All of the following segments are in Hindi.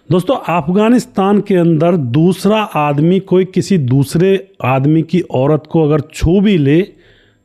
दोस्तों, अफगानिस्तान के अंदर दूसरा आदमी कोई किसी दूसरे आदमी की औरत को अगर छू भी ले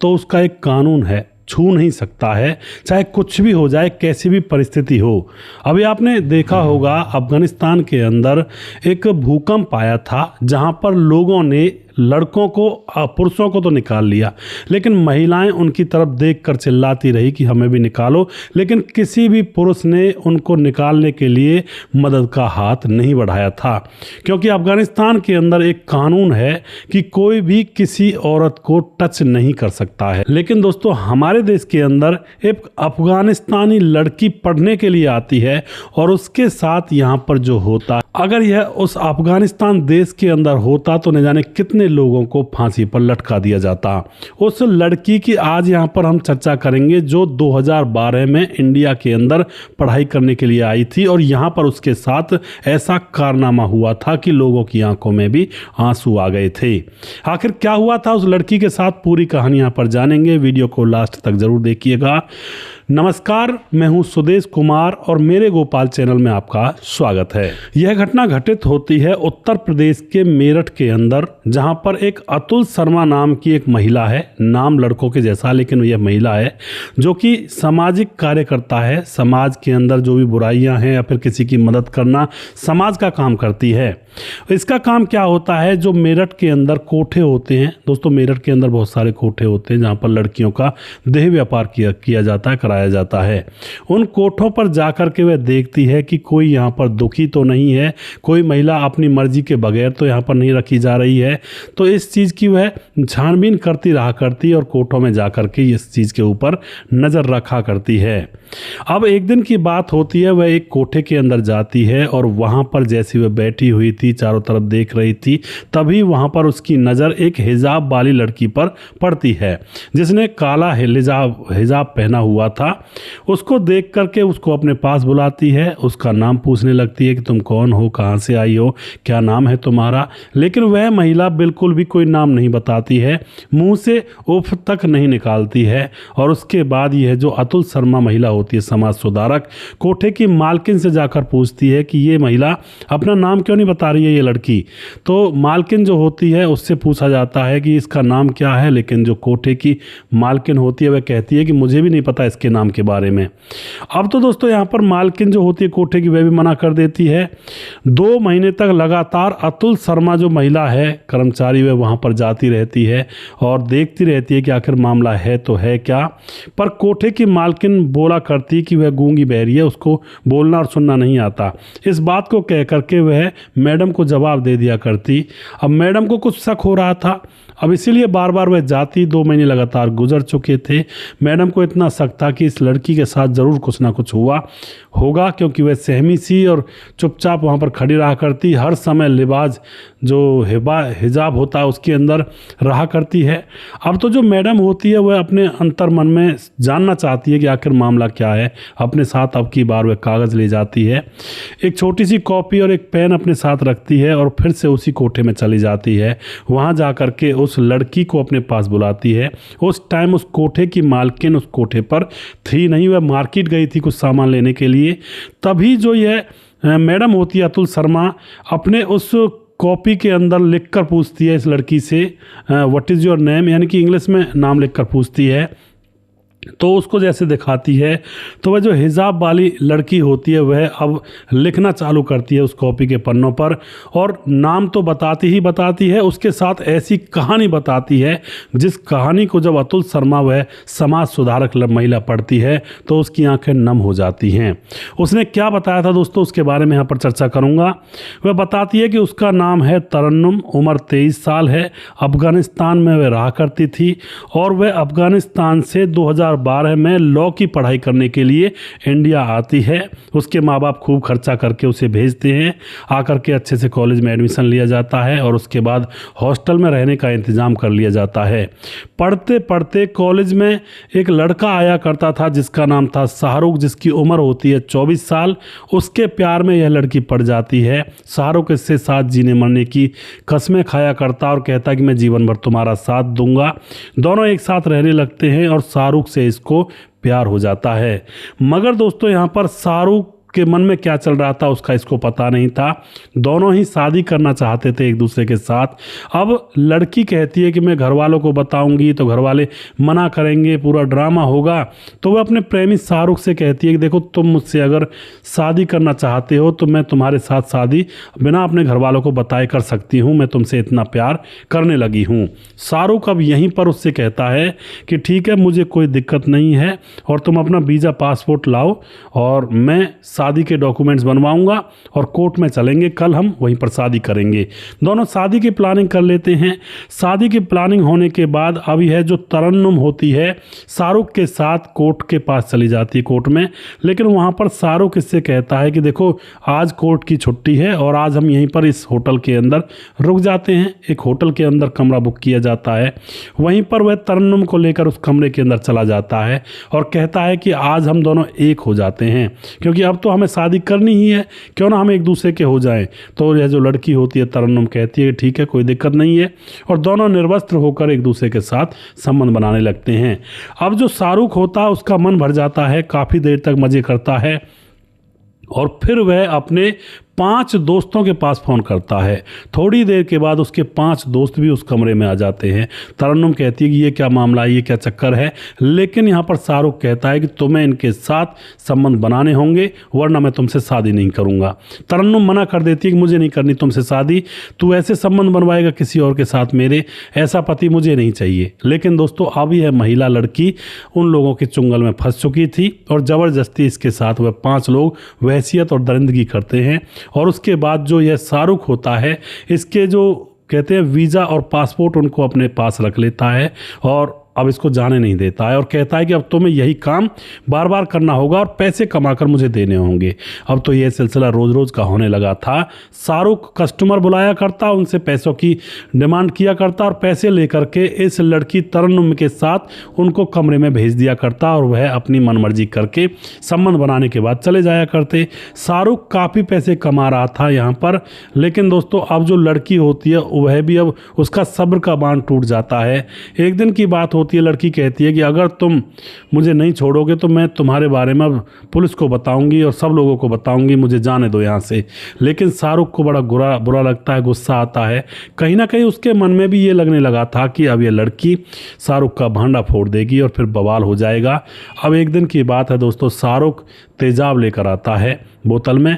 तो उसका एक कानून है, छू नहीं सकता है, चाहे कुछ भी हो जाए, कैसी भी परिस्थिति हो। अभी आपने देखा होगा अफगानिस्तान के अंदर एक भूकंप आया था जहां पर लोगों ने लड़कों को, पुरुषों को तो निकाल लिया, लेकिन महिलाएं उनकी तरफ देखकर चिल्लाती रही कि हमें भी निकालो, लेकिन किसी भी पुरुष ने उनको निकालने के लिए मदद का हाथ नहीं बढ़ाया था, क्योंकि अफगानिस्तान के अंदर एक कानून है कि कोई भी किसी औरत को टच नहीं कर सकता है। लेकिन दोस्तों, हमारे देश के अंदर एक अफगानिस्तानी लड़की पढ़ने के लिए आती है और उसके साथ यहाँ पर जो होता है, अगर यह उस अफगानिस्तान देश के अंदर होता तो न जाने कितने लोगों को फांसी पर लटका दिया जाता। उस लड़की की आज यहाँ पर हम चर्चा करेंगे जो 2012 में इंडिया के अंदर पढ़ाई करने के लिए आई थी और यहाँ पर उसके साथ ऐसा कारनामा हुआ था कि लोगों की आंखों में भी आंसू आ गए थे। आखिर क्या हुआ था उस लड़की के साथ, पूरी कहानी यहाँ पर जानेंगे। वीडियो को लास्ट तक जरूर देखिएगा। नमस्कार, मैं हूं सुदेश कुमार और मेरे गोपाल चैनल में आपका स्वागत है। यह घटना घटित होती है उत्तर प्रदेश के मेरठ के अंदर, जहां पर एक अतुल शर्मा नाम की एक महिला है, नाम लड़कों के जैसा लेकिन यह महिला है जो कि सामाजिक कार्यकर्ता है। समाज के अंदर जो भी बुराइयां हैं या फिर किसी की मदद करना, समाज का काम करती है। इसका काम क्या होता है, जो मेरठ के अंदर कोठे होते हैं दोस्तों, मेरठ के अंदर बहुत सारे कोठे होते हैं जहां पर लड़कियों का देह व्यापार किया जाता है, कराया जाता है। उन कोठों पर जाकर के वह देखती है कि कोई यहाँ पर दुखी तो नहीं है, कोई महिला अपनी मर्जी के बगैर तो यहाँ पर नहीं रखी जा रही है। तो इस चीज़ की वह छानबीन करती रहा करती और कोठों में जाकर के इस चीज़ के ऊपर नज़र रखा करती है। अब एक दिन की बात होती है, वह एक कोठे के अंदर जाती है और वहाँ पर जैसी वह बैठी हुई थी, चारों तरफ देख रही थी, तभी वहाँ पर उसकी नज़र एक हिजाब वाली लड़की पर पड़ती है जिसने काला हिजाब पहना हुआ था। उसको देख करके उसको अपने पास बुलाती है, उसका नाम पूछने लगती है कि तुम कौन हो, कहाँ से आई हो, क्या नाम है तुम्हारा। लेकिन वह महिला बिल्कुल भी कोई नाम नहीं बताती है, मुंह से उफ तक नहीं निकालती है। और उसके बाद यह जो अतुल शर्मा महिला होती है, समाज सुधारक, कोठे की मालकिन से जाकर पूछती है कि ये महिला अपना नाम क्यों नहीं बता रही है ये लड़की। तो मालकिन जो होती है उससे पूछा जाता है कि इसका नाम क्या है, लेकिन जो कोठे की मालकिन होती है वह कहती है कि मुझे भी नहीं पता इसके नाम के बारे में। अब तो दोस्तों यहाँ पर मालकिन जो होती है कोठे की, वह भी मना कर देती है। 2 महीने तक लगातार अतुल शर्मा जो महिला है कर्मचारी, वह वहाँ पर जाती रहती है और देखती रहती है कि आखिर मामला है तो है क्या। पर कोठे की मालकिन बोला करती कि वह गूंगी बहरी है, उसको बोलना और सुनना नहीं आता। इस बात को कह करके वह मैडम को जवाब दे दिया करती। अब मैडम को कुछ शक हो रहा था, अब इसीलिए बार बार वह जाती। 2 महीने लगातार गुजर चुके थे। मैडम को इतना शक था कि इस लड़की के साथ ज़रूर कुछ ना कुछ हुआ होगा, क्योंकि वह सहमी सी और चुपचाप वहाँ पर खड़ी रहा करती। हर समय लिबाज जो हिजाब होता है उसके अंदर रहा करती है। अब तो जो मैडम होती है वह अपने अंतर मन में जानना चाहती है कि आखिर मामला क्या है। अपने साथ अब की बार वह कागज़ ले जाती है, एक छोटी सी कॉपी और एक पेन अपने साथ रखती है और फिर से उसी कोठे में चली जाती है। वहाँ जा कर के उस लड़की को अपने पास बुलाती है। उस टाइम उस कोठे की मालकिन उस कोठे पर थी नहीं, वह मार्केट गई थी कुछ सामान लेने के लिए। तभी जो यह मैडम होती है अतुल शर्मा, अपने उस कॉपी के अंदर लिखकर पूछती है इस लड़की से व्हाट इज़ योर नेम, यानी कि इंग्लिश में नाम लिखकर पूछती है। तो उसको जैसे दिखाती है तो वह जो हिजाब वाली लड़की होती है वह अब लिखना चालू करती है उस कॉपी के पन्नों पर, और नाम तो बताती ही बताती है, उसके साथ ऐसी कहानी बताती है जिस कहानी को जब अतुल शर्मा वह समाज सुधारक महिला पढ़ती है तो उसकी आंखें नम हो जाती हैं। उसने क्या बताया था दोस्तों, उसके बारे में यहाँ पर चर्चा करूँगा। वह बताती है कि उसका नाम है तरन्नुम, उम्र 23 साल है, अफगानिस्तान में वह रहा करती थी और वह अफगानिस्तान से 2012 में लॉ की पढ़ाई करने के लिए इंडिया आती है। उसके माँ बाप खूब खर्चा करके उसे भेजते हैं, आकर के अच्छे से कॉलेज में एडमिशन लिया जाता है और उसके बाद हॉस्टल में रहने का इंतज़ाम कर लिया जाता है। पढ़ते पढ़ते कॉलेज में एक लड़का आया करता था जिसका नाम था शाहरुख, जिसकी उम्र होती है 24 साल। उसके प्यार में यह लड़की पड़ जाती है। शाहरुख इससे साथ जीने मरने की कस्में खाया करता और कहता कि मैं जीवन भर तुम्हारा साथ दूंगा। दोनों एक साथ रहने लगते हैं और शाहरुख से इसको प्यार हो जाता है। मगर दोस्तों यहाँ पर शाहरुख के मन में क्या चल रहा था उसका इसको पता नहीं था। दोनों ही शादी करना चाहते थे एक दूसरे के साथ। अब लड़की कहती है कि मैं घर वालों को बताऊंगी, तो घर वाले मना करेंगे, पूरा ड्रामा होगा। तो वह अपने प्रेमी शाहरुख से कहती है कि देखो तुम मुझसे अगर शादी करना चाहते हो तो मैं तुम्हारे साथ शादी बिना अपने घर वालों को बताए कर सकती हूँ, मैं तुमसे इतना प्यार करने लगी हूँ। शाहरुख अब यहीं पर उससे कहता है कि ठीक है, मुझे कोई दिक्कत नहीं है और तुम अपना वीज़ा पासपोर्ट लाओ और मैं शादी के डॉक्यूमेंट्स बनवाऊंगा और कोर्ट में चलेंगे, कल हम वहीं पर शादी करेंगे। दोनों शादी की प्लानिंग कर लेते हैं। शादी की प्लानिंग होने के बाद अब यह जो तरन्नुम होती है शाहरुख के साथ कोर्ट के पास चली जाती है, कोर्ट में। लेकिन वहाँ पर शाहरुख इससे कहता है कि देखो आज कोर्ट की छुट्टी है और आज हम यहीं पर इस होटल के अंदर रुक जाते हैं। एक होटल के अंदर कमरा बुक किया जाता है। वहीं पर वह तरन्नुम को लेकर उस कमरे के अंदर चला जाता है और कहता है कि आज हम दोनों एक हो जाते हैं, क्योंकि अब तो हमें शादी करनी ही है, क्यों ना हम एक दूसरे के हो जाएं। तो यह जो लड़की होती है तरन्नुम कहती है ठीक है, कोई दिक्कत नहीं है, और दोनों निर्वस्त्र होकर एक दूसरे के साथ संबंध बनाने लगते हैं। अब जो शाहरुख होता है उसका मन भर जाता है, काफ़ी देर तक मज़े करता है और फिर वह अपने 5 दोस्तों के पास फ़ोन करता है। थोड़ी देर के बाद उसके 5 दोस्त भी उस कमरे में आ जाते हैं। तरन्नुम कहती है कि ये क्या मामला है, ये क्या चक्कर है, लेकिन यहाँ पर शाहरुख कहता है कि तुम्हें इनके साथ संबंध बनाने होंगे वरना मैं तुमसे शादी नहीं करूँगा। तरन्नुम मना कर देती है कि मुझे नहीं करनी तुमसे शादी, तू ऐसे संबंध बनवाएगा किसी और के साथ, मेरे ऐसा पति मुझे नहीं चाहिए। लेकिन दोस्तों अब यह महिला लड़की उन लोगों के चुंगल में फंस चुकी थी और ज़बरदस्ती इसके साथ वह 5 लोग वहशियत और दरिंदगी करते हैं। और उसके बाद जो यह शाहरुख होता है इसके जो कहते हैं वीज़ा और पासपोर्ट उनको अपने पास रख लेता है और अब इसको जाने नहीं देता है और कहता है कि अब तुम्हें यही काम बार बार करना होगा और पैसे कमाकर मुझे देने होंगे। अब तो यह सिलसिला रोज़ रोज़ का होने लगा था। शाहरुख कस्टमर बुलाया करता, उनसे पैसों की डिमांड किया करता और पैसे लेकर के इस लड़की तरन्नुम के साथ उनको कमरे में भेज दिया करता और वह अपनी मनमर्जी करके संबंध बनाने के बाद चले जाया करते। शाहरुख काफ़ी पैसे कमा रहा था यहाँ पर, लेकिन दोस्तों अब जो लड़की होती है वह भी अब उसका सब्र का बांध टूट जाता है। एक दिन की बात होती है, लड़की कहती है कि अगर तुम मुझे नहीं छोड़ोगे तो मैं तुम्हारे बारे में अब पुलिस को बताऊंगी और सब लोगों को बताऊंगी, मुझे जाने दो यहाँ से। लेकिन शाहरुख को बड़ा बुरा लगता है, गुस्सा आता है। कहीं ना कहीं उसके मन में भी ये लगने लगा था कि अब ये लड़की शाहरुख का भांडा फोड़ देगी और फिर बवाल हो जाएगा। अब एक दिन की बात है दोस्तों, शाहरुख तेजाब लेकर आता है बोतल में।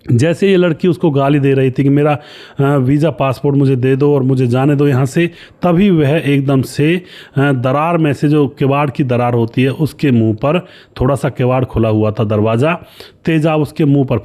जैसे ये लड़की उसको गाली दे रही थी कि मेरा वीज़ा पासपोर्ट मुझे दे दो और मुझे जाने दो यहाँ से, तभी वह एकदम से दरार में से, जो किवाड़ की दरार होती है उसके मुंह पर, थोड़ा सा किवाड़ खुला हुआ था दरवाज़ा, तेजाब उसके मुंह पर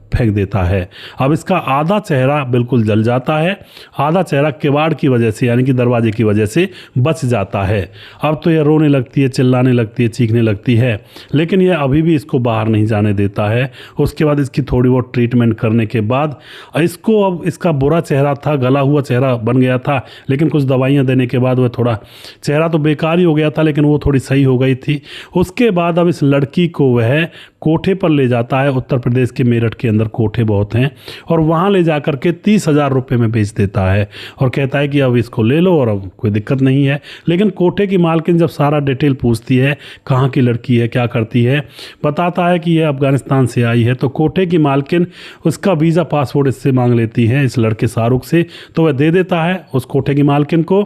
फेंक देता है। अब इसका आधा चेहरा बिल्कुल जल जाता है, आधा चेहरा किवाड़ की वजह से यानी कि दरवाजे की वजह से बच जाता है। अब तो यह रोने लगती है, चिल्लाने लगती है, चीखने लगती है, लेकिन यह अभी भी इसको बाहर नहीं जाने देता है। उसके बाद इसकी थोड़ी बहुत ट्रीटमेंट करने के बाद इसको, अब इसका बुरा चेहरा था, गला हुआ चेहरा बन गया था, लेकिन कुछ दवाइयाँ देने के बाद वह थोड़ा, चेहरा तो बेकार ही हो गया था लेकिन वो थोड़ी सही हो गई थी। उसके बाद अब इस लड़की को वह कोठे पर ले जाता है। उत्तर प्रदेश के मेरठ के अंदर कोठे बहुत हैं और वहाँ ले जा कर के 30,000 रुपये में बेच देता है और कहता है कि अब इसको ले लो और अब कोई दिक्कत नहीं है। लेकिन कोठे की मालकिन जब सारा डिटेल पूछती है, कहाँ की लड़की है, क्या करती है, बताता है कि यह अफगानिस्तान से आई है, तो कोठे की मालकिन उसका वीज़ा पासपोर्ट इससे मांग लेती है, इस लड़के शाहरुख से, तो वह दे देता है उस कोठे की मालकिन को।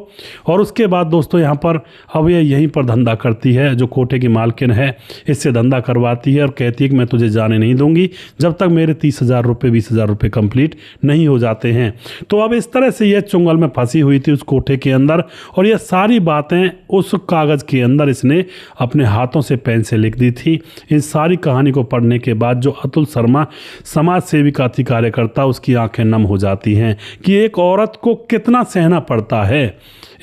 और उसके बाद दोस्तों यहाँ पर अब यह यहीं पर धंधा करती है, जो कोठे की मालकिन है इससे धंधा करवाती है और कहती है कि मैं तुझे जाने नहीं दूंगी जब तक मेरे 30,000 रुपये 20,000 रुपये कंप्लीट नहीं हो जाते हैं। तो अब इस तरह से यह चुंगल में फंसी हुई थी उस कोठे के अंदर और यह सारी बातें उस कागज़ के अंदर इसने अपने हाथों से पेन से लिख दी थी। इन सारी कहानी को पढ़ने के बाद जो अतुल शर्मा समाज सेविका थी, कार्यकर्ता, उसकी आंखें नम हो जाती हैं कि एक औरत को कितना सहना पड़ता है,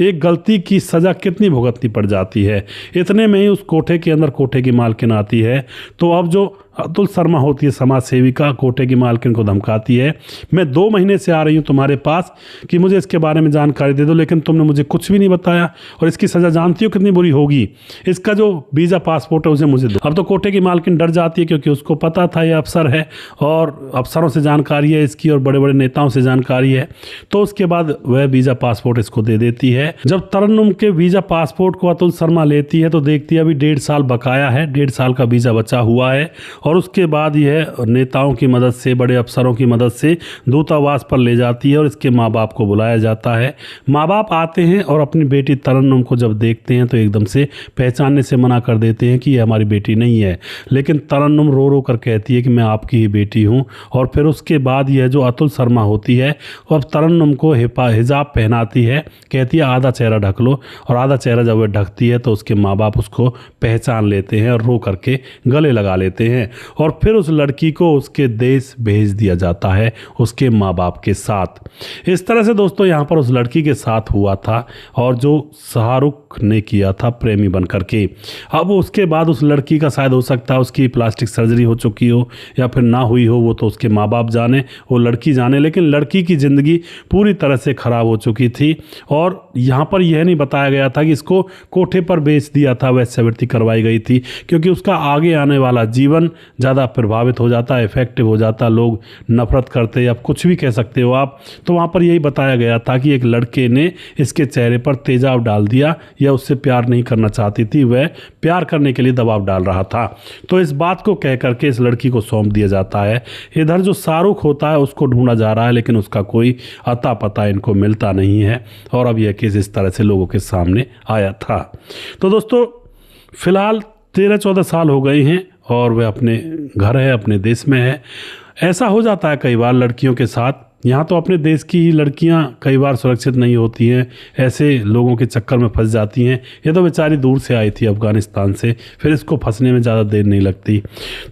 एक गलती की सज़ा कितनी भुगतनी पड़ जाती है। इतने में ही उस कोठे के अंदर कोठे की मालकिन आती है। तो अब जो अतुल शर्मा होती है समाज सेविका, कोठे की मालकिन को धमकाती है, मैं 2 महीने से आ रही हूँ तुम्हारे पास कि मुझे इसके बारे में जानकारी दे दो, लेकिन तुमने मुझे कुछ भी नहीं बताया और इसकी सज़ा जानती हो कितनी बुरी होगी, इसका जो वीज़ा पासपोर्ट है उसे मुझे दो। अब तो कोठे की मालकिन डर जाती है क्योंकि उसको पता था ये अफसर है और अफसरों से जानकारी है इसकी और बड़े बड़े नेताओं से जानकारी है। तो उसके बाद वह वीज़ा पासपोर्ट इसको दे देती है। जब तरन्नुम के वीज़ा पासपोर्ट को अतुल शर्मा लेती है तो देखती है अभी 1.5 साल बकाया है, 1.5 साल का वीज़ा बचा हुआ है और उसके बाद यह नेताओं की मदद से, बड़े अफसरों की मदद से दूतावास पर ले जाती है और इसके माँ बाप को बुलाया जाता है। माँ बाप आते हैं और अपनी बेटी तरन्नुम को जब देखते हैं तो एकदम से पहचानने से मना कर देते हैं कि ये हमारी बेटी नहीं है, लेकिन तरन्नुम रो रो कर कहती है कि मैं आपकी ही बेटी हूँ। और फिर उसके बाद यह जो अतुल शर्मा होती है वो अब तरन्नुम को हिजाब पहनाती है, कहती है आधा चेहरा ढक लो, और आधा चेहरा जब वह ढकती है तो उसके माँ बाप उसको पहचान लेते हैं और रो करके गले लगा लेते हैं। और फिर उस लड़की को उसके देश भेज दिया जाता है उसके माँ बाप के साथ। इस तरह से दोस्तों यहाँ पर उस लड़की के साथ हुआ था और जो शाहरुख ने किया था प्रेमी बन करके। अब उसके बाद उस लड़की का शायद हो सकता है उसकी प्लास्टिक सर्जरी हो चुकी हो या फिर ना हुई हो, वो तो उसके माँ बाप जाने, वो लड़की जाने, लेकिन लड़की की ज़िंदगी पूरी तरह से ख़राब हो चुकी थी। और यहाँ पर यह नहीं बताया गया था कि इसको कोठे पर बेच दिया था, वेश्यावृत्ति करवाई गई थी, क्योंकि उसका आगे आने वाला जीवन ज़्यादा प्रभावित हो जाता, इफेक्टिव हो जाता, लोग नफरत करते या कुछ भी कह सकते हो आप। तो वहाँ पर यही बताया गया था कि एक लड़के ने इसके चेहरे पर तेजाब डाल दिया, या उससे प्यार नहीं करना चाहती थी, वह प्यार करने के लिए दबाव डाल रहा था। तो इस बात को कह करके इस लड़की को सौंप दिया जाता है। इधर जो शाहरुख होता है उसको ढूंढा जा रहा है, लेकिन उसका कोई अता पता इनको मिलता नहीं है। और अब यह केस इस तरह से लोगों के सामने आया था। तो दोस्तों फिलहाल 13-14 साल हो गए हैं और वह अपने घर है, अपने देश में है। ऐसा हो जाता है कई बार लड़कियों के साथ। यहाँ तो अपने देश की ही लड़कियाँ कई बार सुरक्षित नहीं होती हैं, ऐसे लोगों के चक्कर में फंस जाती हैं। ये तो बेचारी दूर से आई थी अफ़गानिस्तान से, फिर इसको फंसने में ज़्यादा देर नहीं लगती।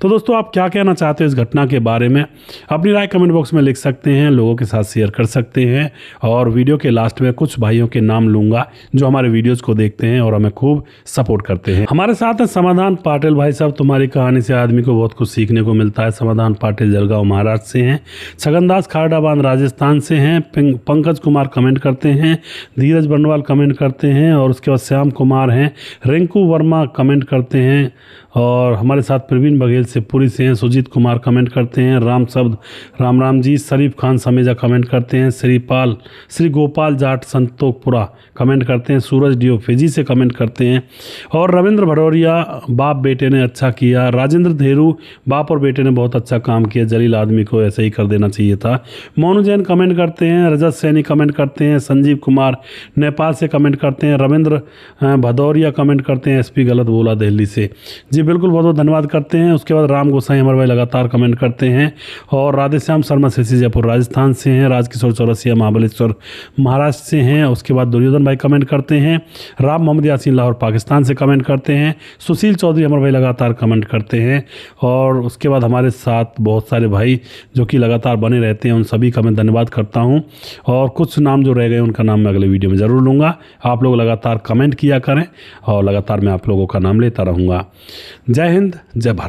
तो दोस्तों आप क्या कहना चाहते हो इस घटना के बारे में? अपनी राय कमेंट बॉक्स में लिख सकते हैं, लोगों के साथ शेयर कर सकते हैं। और वीडियो के लास्ट में कुछ भाइयों के नाम लूँगा जो हमारे वीडियोज़ को देखते हैं और हमें खूब सपोर्ट करते हैं। हमारे साथ हैं समाधान पाटिल भाई साहब। तुम्हारी कहानी से आदमी को बहुत कुछ सीखने को मिलता है। समाधान पाटिल जलगांव महाराष्ट्र से हैं। छगनदास खारडाबाद राजस्थान से हैं। पंकज कुमार कमेंट करते हैं। धीरज बंडवाल कमेंट करते हैं। और उसके बाद श्याम कुमार हैं। रिंकू वर्मा कमेंट करते हैं। और हमारे साथ प्रवीण बघेल से पुरी से हैं। सुजीत कुमार कमेंट करते हैं। राम शब्द राम जी। शरीफ खान समेजा कमेंट करते हैं। श्री गोपाल जाट संतोखपुरा कमेंट करते हैं। सूरज डियो फिजी से कमेंट करते हैं। और रविंद्र भडौरिया बाप बेटे ने अच्छा किया। राजेंद्र धेरू बाप और बेटे ने बहुत अच्छा काम किया, जलील आदमी को ऐसे ही कर देना चाहिए था। मोनू जैन कमेंट करते हैं। रजत सैनी कमेंट करते हैं। संजीव कुमार नेपाल से कमेंट करते हैं। रविंद्र भदौरिया कमेंट करते हैं। एसपी गलत बोला दिल्ली से। जी बिल्कुल, बहुत बहुत धन्यवाद करते हैं। उसके बाद राम गोसाई हमारे भाई लगातार कमेंट करते हैं। और राधेश्याम शर्मा सिरसी जयपुर राजस्थान से हैं। राजकिशोर चौरसिया महाबलेश्वर महाराष्ट्र से हैं। उसके बाद दुर्योधन भाई कमेंट करते हैं। राम मोहम्मद यासीन लाहौर पाकिस्तान से कमेंट करते हैं। सुशील चौधरी हमारे भाई लगातार कमेंट करते हैं। और उसके बाद हमारे साथ बहुत सारे भाई जो कि लगातार बने रहते हैं, उन सभी का मैं धन्यवाद करता हूं। और कुछ नाम जो रह गए उनका नाम मैं अगले वीडियो में ज़रूर लूँगा। आप लोग लगातार कमेंट किया करें और लगातार मैं आप लोगों का नाम लेता रहूँगा। जय हिंद, जय भारत।